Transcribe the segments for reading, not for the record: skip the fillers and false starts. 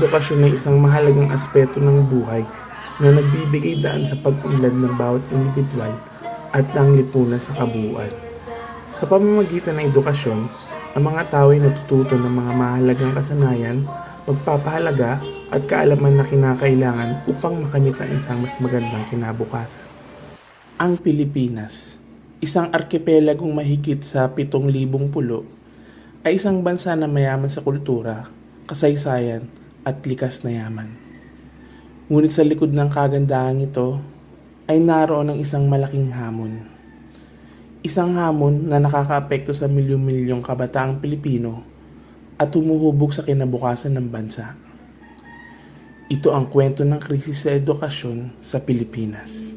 edukasyon ay isang mahalagang aspeto ng buhay na nagbibigay daan sa pag-unlad ng bawat individual at ng lipunan sa kabuuan. Sa pamamagitan ng edukasyon, ang mga tao ay natututo ng mga mahalagang kasanayan, magpapahalaga at kaalaman na kinakailangan upang makamit ang isang mas magandang kinabukasan. Ang Pilipinas, isang arkipelagong mahigit sa 7,000 pulo, ay isang bansa na mayaman sa kultura, kasaysayan at likas na yaman. Ngunit sa likod ng kagandahan ito ay naroon ang isang malaking hamon. Isang hamon na nakakaapekto sa milyon-milyong kabataang Pilipino at humuhubog sa kinabukasan ng bansa. Ito ang kwento ng krisis sa edukasyon sa Pilipinas.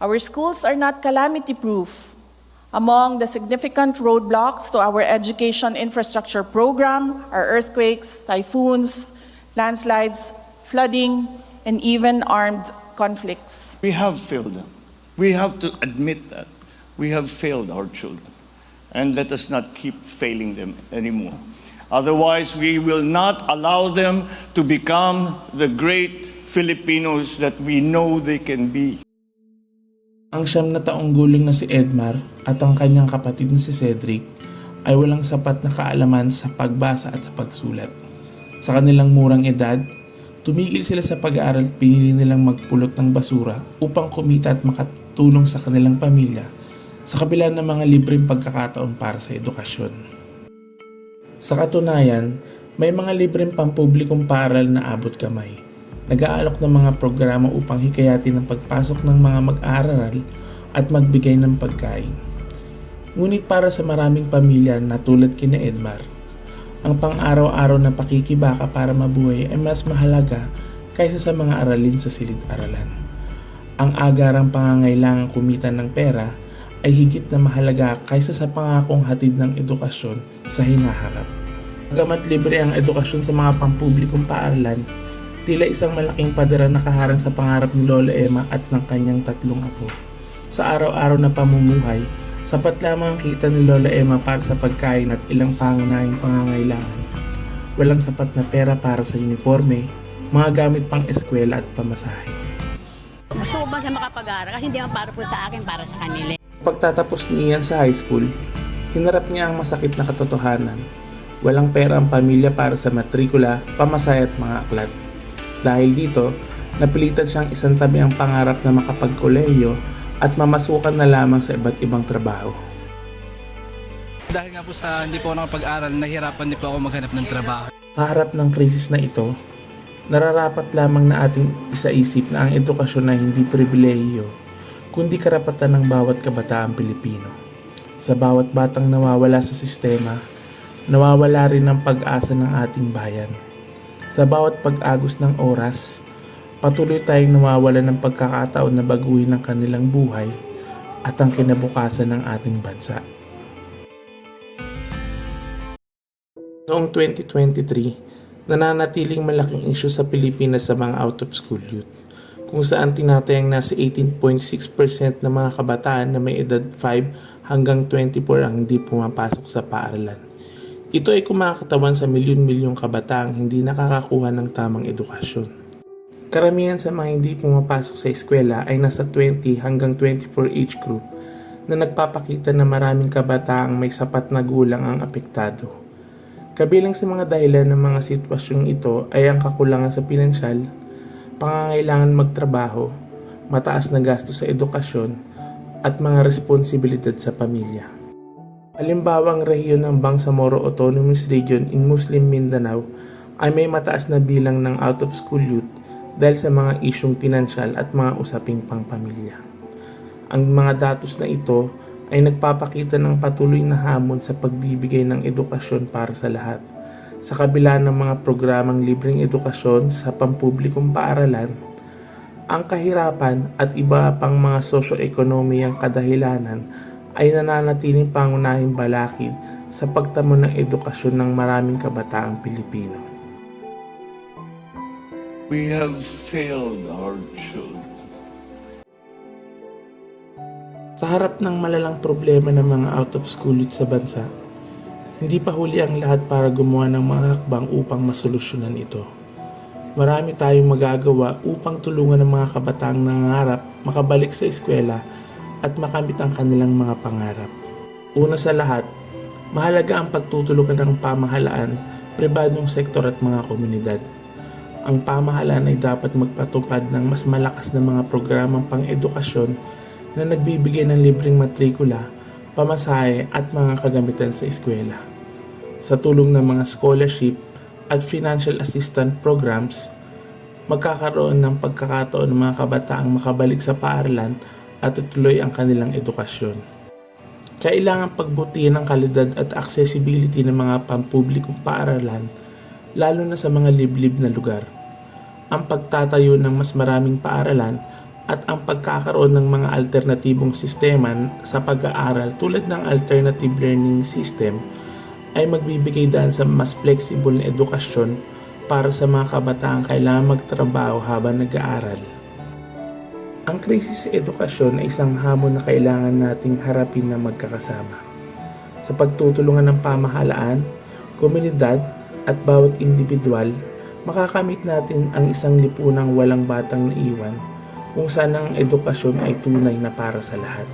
Our schools are not calamity-proof. Among the significant roadblocks to our education infrastructure program are earthquakes, typhoons, landslides, flooding, and even armed conflicts. We have failed them. We have to admit that. We have failed our children. And let us not keep failing them anymore. Otherwise, we will not allow them to become the great Filipinos that we know they can be. Ang 9 na taong gulang na si Edmar at ang kanyang kapatid na si Cedric ay walang sapat na kaalaman sa pagbasa at sa pagsulat. Sa kanilang murang edad, tumigil sila sa pag-aaral at pinili nilang magpulot ng basura upang kumita at makatulong sa kanilang pamilya sa kabila ng mga libreng pagkakataon para sa edukasyon. Sa katunayan, may mga libreng pampublikong paaralan na abot kamay. Nag-aalok ng mga programa upang hikayatin ang pagpasok ng mga mag-aaral at magbigay ng pagkain. Ngunit para sa maraming pamilya na tulad kina Edmar, ang pang-araw-araw na pakikibaka para mabuhay ay mas mahalaga kaysa sa mga aralin sa silid-aralan. Ang agarang pangangailangang kumita ng pera ay higit na mahalaga kaysa sa pangakong hatid ng edukasyon sa hinaharap. Bagamat libre ang edukasyon sa mga pampublikong paaralan, tila isang malaking pader na nakaharang sa pangarap ni Lola Emma at ng kanyang 3 apo. Sa araw-araw na pamumuhay, sapat lamang ang kita ni Lola Emma para sa pagkain at ilang pangunahing pangangailangan. Walang sapat na pera para sa uniforme, mga gamit pang eskwela at pamasahe. Gusto ko ba siya makapag-aral kasi hindi naman para po sa akin, para sa kanila. Pagtatapos ni Ian sa high school, hinarap niya ang masakit na katotohanan. Walang pera ang pamilya para sa matrikula, pamasahe at mga aklat. Dahil dito, napilitan siyang isantabi ang pangarap na makapagkolehiyo at mamasukan na lamang sa iba't ibang trabaho. Dahil nga po sa hindi po ako nakapag-aral, nahihirapan din po ako maghanap ng trabaho. Sa harap ng krisis na ito, nararapat lamang na ating isaisip na ang edukasyon ay hindi pribilehiyo, kundi karapatan ng bawat kabataang Pilipino. Sa bawat batang nawawala sa sistema, nawawala rin ang pag-asa ng ating bayan. Sa bawat pag-agos ng oras, patuloy tayong nawawalan ng pagkakataon na baguhin ang kanilang buhay at ang kinabukasan ng ating bansa. Noong 2023, nananatiling malaking issue sa Pilipinas sa mga out-of-school youth, kung saan tinatayang nasa 18.6% ng mga kabataan na may edad 5 hanggang 24 ang hindi pumapasok sa paaralan. Ito ay kumakatawan sa milyon-milyong kabataang hindi nakakakuha ng tamang edukasyon. Karamihan sa mga hindi pumapasok sa eskwela ay nasa 20 hanggang 24 age group na nagpapakita na maraming kabataang may sapat na gulang ang apektado. Kabilang sa mga dahilan ng mga sitwasyong ito ay ang kakulangan sa pinansyal, pangangailangan magtrabaho, mataas na gasto sa edukasyon, at mga responsibilidad sa pamilya. Halimbawa, ang rehiyon ng Bangsamoro Autonomous Region in Muslim Mindanao ay may mataas na bilang ng out-of-school youth dahil sa mga isyong pinansyal at mga usaping pangpamilya. Ang mga datos na ito ay nagpapakita ng patuloy na hamon sa pagbibigay ng edukasyon para sa lahat. Sa kabila ng mga programang libreng edukasyon sa pampublikong paaralan, ang kahirapan at iba pang mga sosyo-ekonomiyang kadahilanan ay nananatiling pangunahing balakid sa pagtamo ng edukasyon ng maraming kabataang Pilipino. We have failed our children. Sa harap ng malalang problema ng mga out-of-school youth sa bansa, hindi pa huli ang lahat para gumawa ng mga hakbang upang masolusyonan ito. Marami tayong magagawa upang tulungan ng mga kabataang nangangarap makabalik sa eskwela at makamit ang kanilang mga pangarap. Una sa lahat, mahalaga ang pagtutulungan ng pamahalaan, pribadong sektor at mga komunidad. Ang pamahalaan ay dapat magpatupad ng mas malakas na mga programang pang-edukasyon na nagbibigay ng libreng matrikula, pamasahe at mga kagamitan sa eskwela. Sa tulong ng mga scholarship at financial assistance programs, magkakaroon ng pagkakataon ng mga kabataang makabalik sa paaralan at ituloy ang kanilang edukasyon. Kailangan pagbutihin ang kalidad at accessibility ng mga pampublikong paaralan, lalo na sa mga liblib na lugar. Ang pagtatayo ng mas maraming paaralan at ang pagkakaroon ng mga alternatibong sistema sa pag-aaral tulad ng alternative learning system ay magbibigay daan sa mas flexible na edukasyon para sa mga kabataang kailangan magtrabaho habang nag-aaral. Ang krisis sa edukasyon ay isang hamon na kailangan nating harapin na magkakasama. Sa pagtutulungan ng pamahalaan, komunidad at bawat individual, makakamit natin ang isang lipunang walang batang naiwan kung saan ang edukasyon ay tunay na para sa lahat.